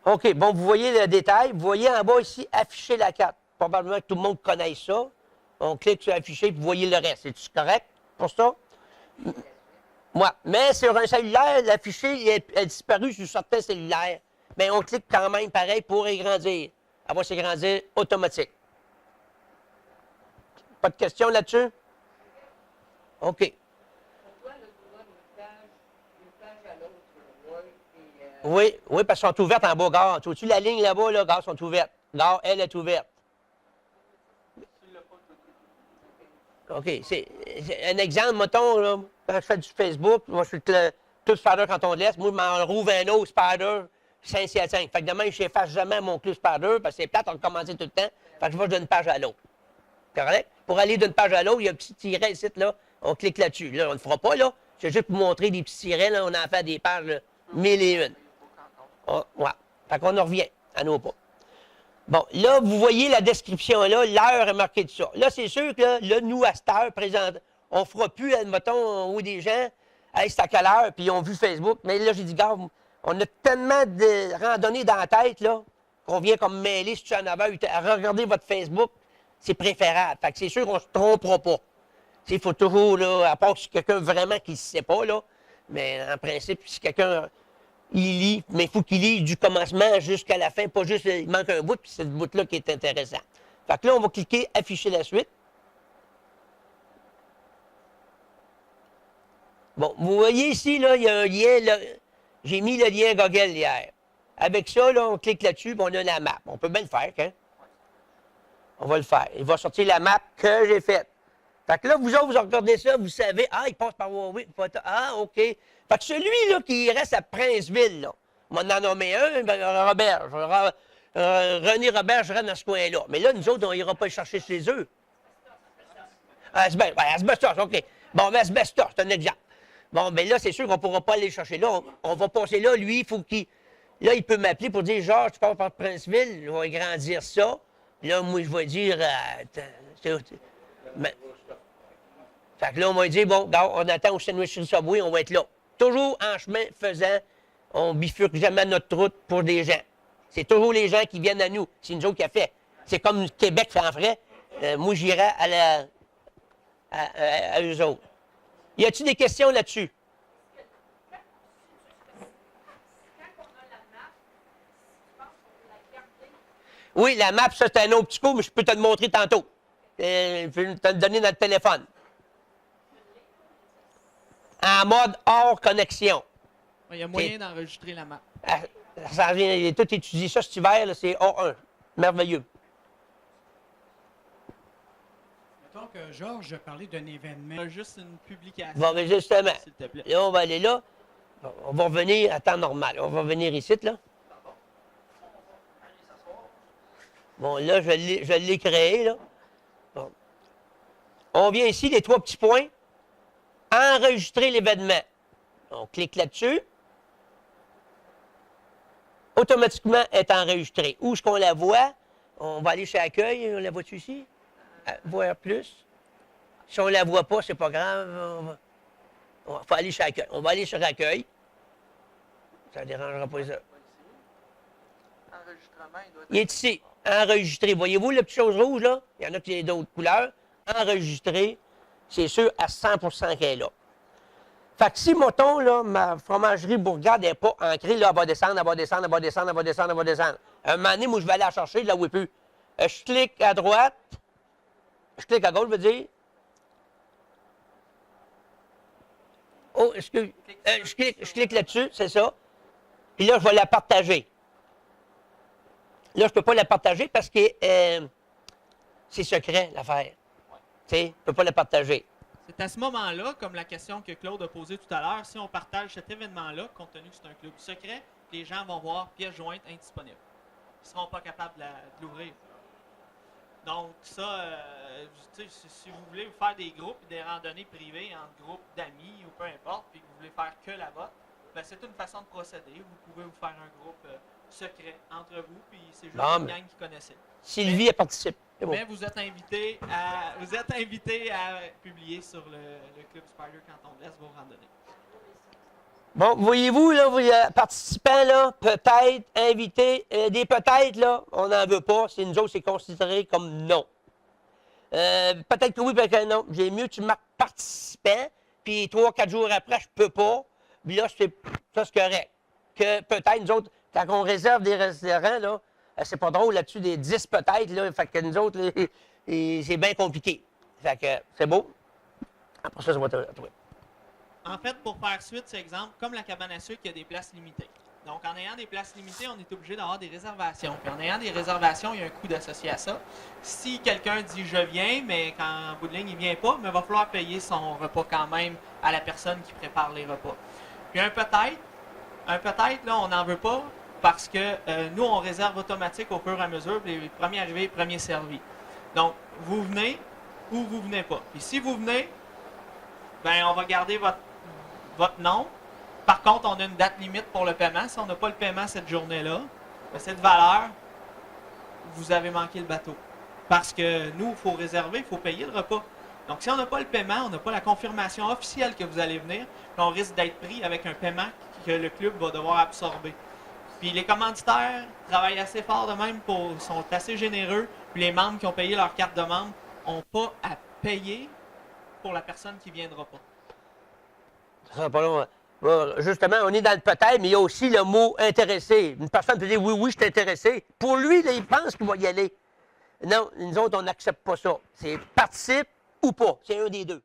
OK, bon, vous voyez le détail. Vous voyez en bas ici, afficher la carte. Probablement que tout le monde connaît ça. On clique sur afficher, puis vous voyez le reste. C'est-tu correct pour ça? Moi. Mais sur un cellulaire, l'affiché est disparu sur certains cellulaires. Mais on clique quand même pareil pour agrandir. Elle va s'agrandir automatique. Pas de questions là-dessus? OK. Oui, oui, parce qu'elles sont ouvertes en bas, gare. Tu vois-tu la ligne là-bas, là, gare, sont ouvertes. Gare, elle est ouverte. OK. C'est un exemple, mettons, là, quand je fais du Facebook, moi, je suis tout Spider quand on laisse. Moi, je m'en rouvre un autre Spider 5 Fait que demain, je n'efface jamais mon club Spider parce que c'est plate, on recommence tout le temps. Fait que je vais d'une page à l'autre. Correct? Pour aller d'une page à l'autre, il y a un petit tiret ici, là. On clique là-dessus. Là, on ne le fera pas, là. C'est juste pour montrer des petits tirets, là. On en fait des pages, là, 1001. Oh, ouais. Fait qu'on en revient à nos pas. Bon, là, vous voyez la description, là. L'heure est marquée de ça. Là, c'est sûr que, là, nous, à cette heure présente, on ne fera plus, admettons, où des gens, hey, c'est à quelle heure, puis ils ont vu Facebook. Mais là, j'ai dit, gars, on a tellement de randonnées dans la tête, là, qu'on vient comme mêler, si tu en avais, à regarder votre Facebook, c'est préférable. Fait que c'est sûr qu'on ne se trompera pas. Il faut toujours, là, à part si quelqu'un vraiment qui ne sait pas, là, mais en principe, si quelqu'un, il lit, mais il faut qu'il lise du commencement jusqu'à la fin, pas juste, il manque un bout, puis c'est ce bout-là qui est intéressant. Fait que là, on va cliquer « Afficher la suite ». Bon, vous voyez ici, là, il y a un lien, là, j'ai mis le lien Google hier. Avec ça, là, on clique là-dessus, puis on a la map. On peut bien le faire, hein? On va le faire. Il va sortir la map que j'ai faite. Fait que là, vous autres, vous regardez ça, vous savez, ah, il passe par Huawei. Ah, OK. Fait que celui-là qui reste à Princeville, là, on en a nommé un, ben, Robert. René Robert, je rentre dans ce coin-là. Mais là, nous autres, on n'ira pas le chercher chez eux. Asbestos, OK. Bon, mais Asbestos, c'est un exemple. Bon, ben là, c'est sûr qu'on ne pourra pas aller le chercher là. On va passer là. Lui, il faut qu'il. Là, il peut m'appeler pour dire, Georges, tu passes par Princeville, je vais agrandir ça. Là, moi, je vais dire, mais, fait que là, on va dire, bon, on attend au sandwich Subway, on va être là. Toujours en chemin faisant, on bifurque jamais notre route pour des gens. C'est toujours les gens qui viennent à nous. C'est nous autres qui a fait. C'est comme Québec fait en vrai. Moi, j'irai à eux autres. Y a-t-il des questions là-dessus? Oui, la map, ça, c'est un autre petit coup, mais je peux te le montrer tantôt. Je vais te le donner dans le téléphone. En mode hors connexion. Il y a moyen d'enregistrer la map. Ça vient, tout étudié ça cet hiver, c'est A1. Merveilleux. Mettons que Georges a parlé d'un événement. Juste une publication. Bon, mais justement, s'il te plaît. là, on va aller là. On va revenir à temps normal. On va revenir ici, là. Bon, là, je l'ai créé, là. Bon. On vient ici, les 3 petits points. Enregistrer l'événement. On clique là-dessus. Automatiquement, elle est enregistrée. Où est-ce qu'on la voit? On va aller chez Accueil. On la voit-tu ici? Voir plus. Si on ne la voit pas, c'est pas grave. Il faut aller chez Accueil. On va aller sur Accueil. Ça ne dérangera pas ça. Il est ici. Enregistré. Voyez-vous la petite chose rouge, là? Il y en a qui ont d'autres couleurs. Enregistré. C'est sûr à 100% qu'elle est là. Fait que si, mettons, là, ma fromagerie Bourgade n'est pas ancrée, là, elle va descendre, elle va descendre, elle va descendre, elle va descendre, elle va descendre. Un moment donné, moi, je vais aller la chercher, là où elle peut. Je clique à droite. Je clique à gauche, je veux dire. Oh, excuse. Je clique là-dessus, c'est ça. Puis là, je vais la partager. Là, je ne peux pas la partager parce que c'est secret, l'affaire. Tu sais, je ne peux pas la partager. C'est à ce moment-là, comme la question que Claude a posée tout à l'heure, si on partage cet événement-là, compte tenu que c'est un club secret, les gens vont voir pièce jointe indisponible. Ils ne seront pas capables de l'ouvrir. Donc ça, si vous voulez vous faire des groupes, des randonnées privées entre groupes d'amis ou peu importe, puis que vous voulez faire que là-bas, ben c'est une façon de procéder. Vous pouvez vous faire un groupe secret entre vous, puis c'est juste une gang qui connaissait. Sylvie, elle participe. Bon. Mais vous êtes invité à publier sur le Club Spider quand on laisse vos randonnées. Bon, voyez-vous, là, vous, participants, là, peut-être, invités, des peut-être, là, on n'en veut pas. C'est nous autres, c'est considéré comme non. Peut-être que oui, peut-être que non. J'ai mieux que tu marques participant, puis 3-4 jours après, je peux pas. Puis là, c'est correct. Que peut-être, nous autres, quand on réserve des restaurants, là, c'est pas drôle là-dessus, des 10 peut-être, là. Fait que nous autres, là, c'est bien compliqué. Fait que c'est beau. Après ça va te retrouver. En fait, pour faire suite, c'est exemple, comme la cabane à sucre, il y a des places limitées. Donc, en ayant des places limitées, on est obligé d'avoir des réservations. Puis en ayant des réservations, il y a un coût associé à ça. Si quelqu'un dit « je viens », mais qu'en bout de ligne, il ne vient pas, mais il va falloir payer son repas quand même à la personne qui prépare les repas. Puis un peut-être, là, on n'en veut pas parce que nous, on réserve automatique au fur et à mesure, les premiers arrivés, premiers servis. Donc, vous venez ou vous venez pas. Puis si vous venez, ben on va garder votre nom. Par contre, on a une date limite pour le paiement. Si on n'a pas le paiement cette journée-là, ben cette valeur, vous avez manqué le bateau. Parce que nous, il faut réserver, il faut payer le repas. Donc, si on n'a pas le paiement, on n'a pas la confirmation officielle que vous allez venir, puis on risque d'être pris avec un paiement que le club va devoir absorber. Puis les commanditaires travaillent assez fort de même, sont assez généreux. Puis les membres qui ont payé leur carte de membre n'ont pas à payer pour la personne qui ne viendra pas. Ça sera pas long. Bon, justement, on est dans le peut-être, mais il y a aussi le mot intéressé. Une personne peut dire oui, oui, je suis intéressé. Pour lui, là, il pense qu'il va y aller. Non, nous autres, on n'accepte pas ça. C'est participe ou pas. C'est un des deux.